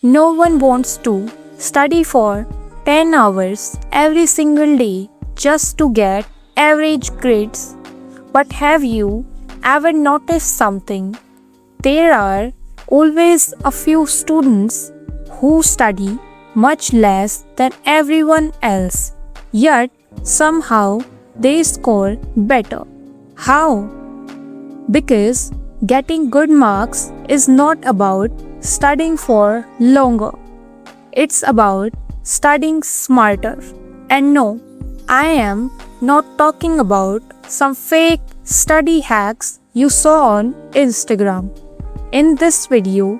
No one wants to study for 10 hours every single day just to get average grades. But have you ever noticed something? There are always a few students who study much less than everyone else, yet somehow they score better. How? Because getting good marks is not about studying for longer. It's about studying smarter. And no, I am not talking about some fake study hacks you saw on Instagram. In this video,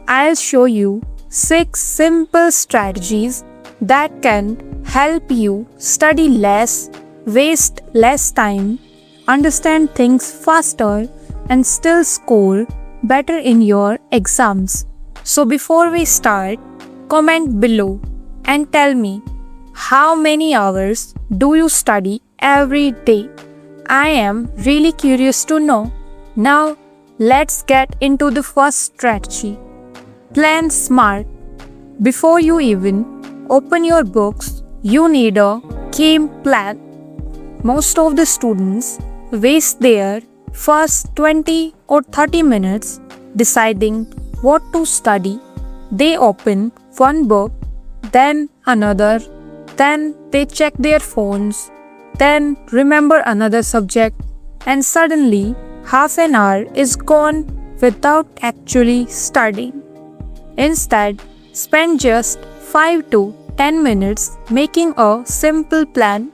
I'll show you 6 simple strategies that can help you study less, waste less time, understand things faster, and still score better in your exams. So before we start, comment below and tell me how many hours do you study every day? I am really curious to know. Now, let's get into the first strategy. Plan smart. Before you even open your books, you need a game plan. Most of the students waste their first 20 or 30 minutes deciding what to study. They open one book, then another, then they check their phones, then remember another subject, and suddenly half an hour is gone without actually studying. Instead, spend just 5 to 10 minutes making a simple plan.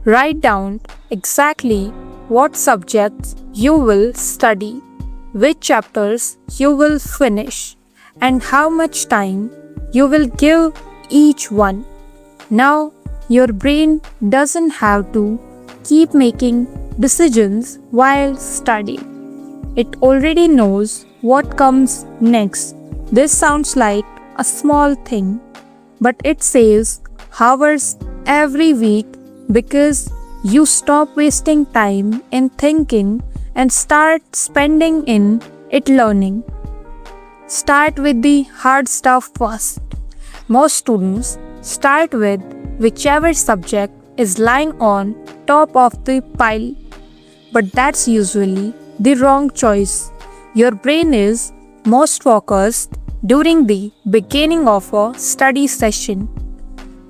Write down exactly what subjects you will study, which chapters you will finish, and how much time you will give each one. Now, your brain doesn't have to keep making decisions while studying. It already knows what comes next. This sounds like a small thing, but it saves hours every week because you stop wasting time in thinking and start spending in it learning. Start with the hard stuff first. Most students start with whichever subject is lying on top of the pile, but that's usually the wrong choice. Your brain is most focused during the beginning of a study session.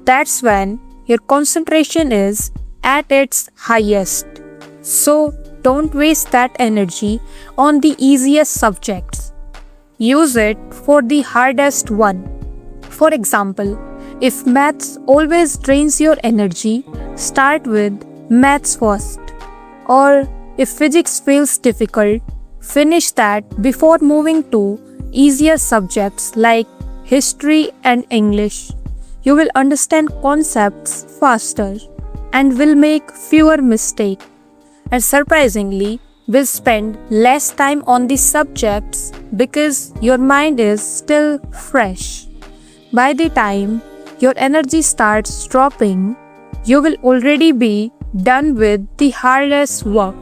That's when your concentration is at its highest. So don't waste that energy on the easiest subjects. Use it for the hardest one. For example, if maths always drains your energy, start with maths first. Or if physics feels difficult, finish that before moving to easier subjects like history and English. You will understand concepts faster and will make fewer mistakes. And surprisingly, will spend less time on these subjects because your mind is still fresh. By the time your energy starts dropping, you will already be done with the hardest work.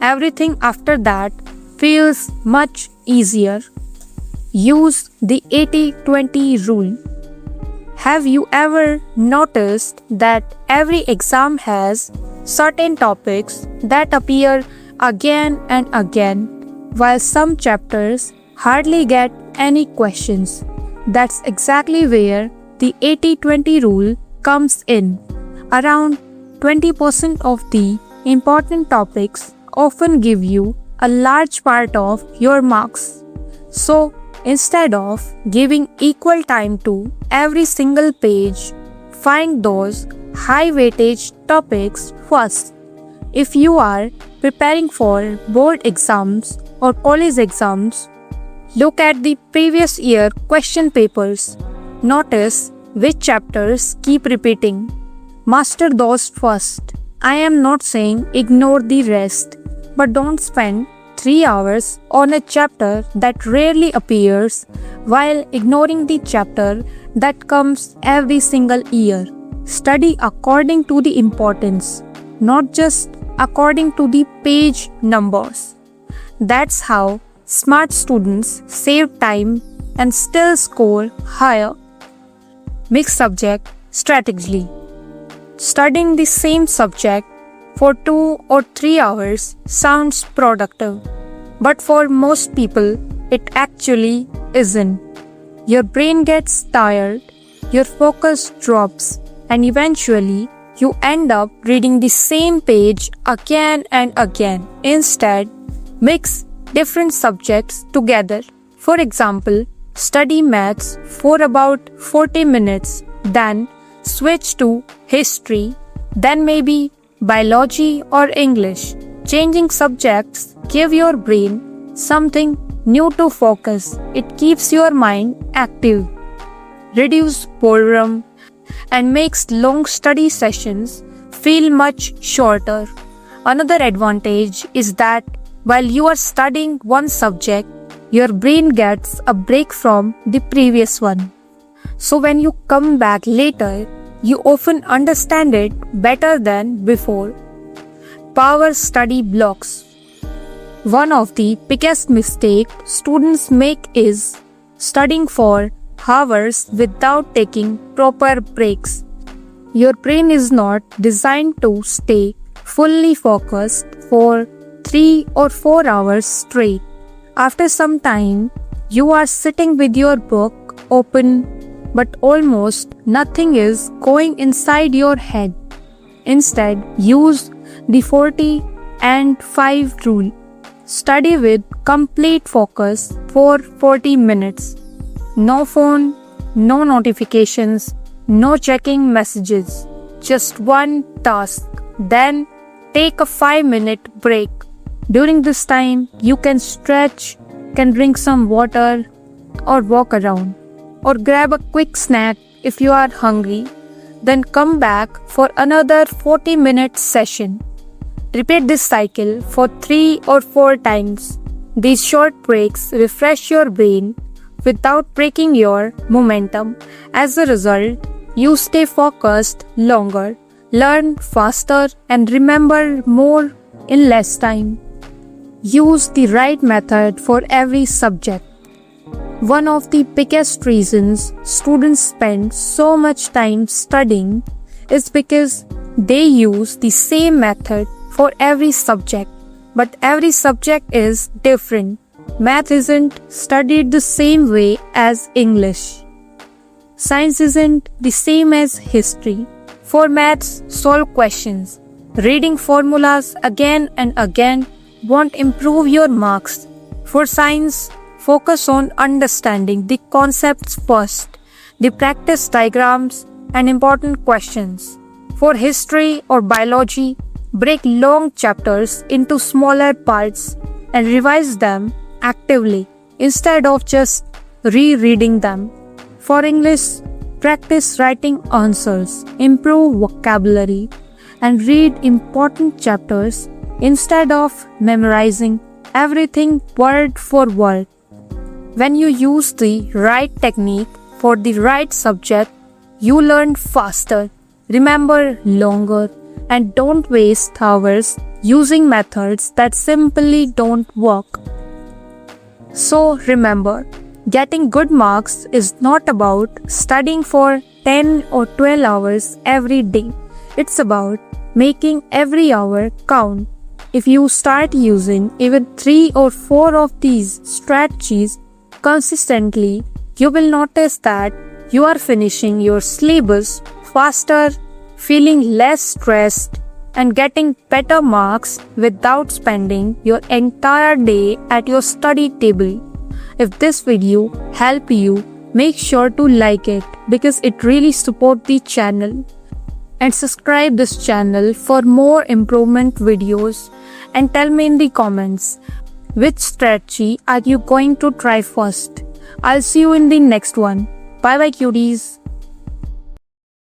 Everything after that feels much easier. Use the 80-20 rule. Have you ever noticed that every exam has certain topics that appear again and again, while some chapters hardly get any questions? That's exactly where the 80-20 rule comes in. Around 20% of the important topics often give you a large part of your marks. So, instead of giving equal time to every single page, find those high weightage topics first. If you are preparing for board exams or college exams, look at the previous year question papers. Notice which chapters keep repeating. Master those first. I am not saying ignore the rest, but don't spend 3 hours on a chapter that rarely appears while ignoring the chapter that comes every single year. Study according to the importance, not just according to the page numbers. That's how smart students save time and still score higher. Mix subject strategically. Studying the same subject for 2 or 3 hours sounds productive, but for most people, it actually isn't. Your brain gets tired, your focus drops, and eventually you end up reading the same page again and again. Instead, mix different subjects together. For example, study maths for about 40 minutes, then switch to history, then maybe biology or English. Changing subjects give your brain something new to focus. It keeps your mind active, reduces boredom, and makes long study sessions feel much shorter. Another advantage is that while you are studying one subject, your brain gets a break from the previous one. So when you come back later, you often understand it better than before. Power study blocks. One of the biggest mistakes students make is studying for hours without taking proper breaks. Your brain is not designed to stay fully focused for 3 or 4 hours straight. After some time, you are sitting with your book open, but almost nothing is going inside your head. Instead, use the 40 and 5 rule. Study with complete focus for 40 minutes. No phone, no notifications, no checking messages. Just one task. Then take a 5-minute break. During this time, you can stretch, can drink some water, or walk around, or grab a quick snack if you are hungry. Then come back for another 40-minute session. Repeat this cycle for 3 or 4 times. These short breaks refresh your brain without breaking your momentum. As a result, you stay focused longer, learn faster, and remember more in less time. Use the right method for every subject. One of the biggest reasons students spend so much time studying is because they use the same method for every subject, but every subject is different. Math isn't studied the same way as English. Science isn't the same as history. For maths, solve questions. Reading formulas again and again won't improve your marks. For science, focus on understanding the concepts first, the practice diagrams, and important questions. For history or biology, break long chapters into smaller parts and revise them actively instead of just rereading them. For English, practice writing answers, improve vocabulary, and read important chapters instead of memorizing everything word for word. When you use the right technique for the right subject, you learn faster, remember longer, and don't waste hours using methods that simply don't work. So remember, getting good marks is not about studying for 10 or 12 hours every day. It's about making every hour count. If you start using even 3 or 4 of these strategies consistently, you will notice that you are finishing your syllabus faster, feeling less stressed, and getting better marks without spending your entire day at your study table. If this video helped you, make sure to like it because it really supports the channel. And subscribe this channel for more improvement videos, and tell me in the comments which strategy are you going to try first. I'll see you in the next one. Bye bye cuties.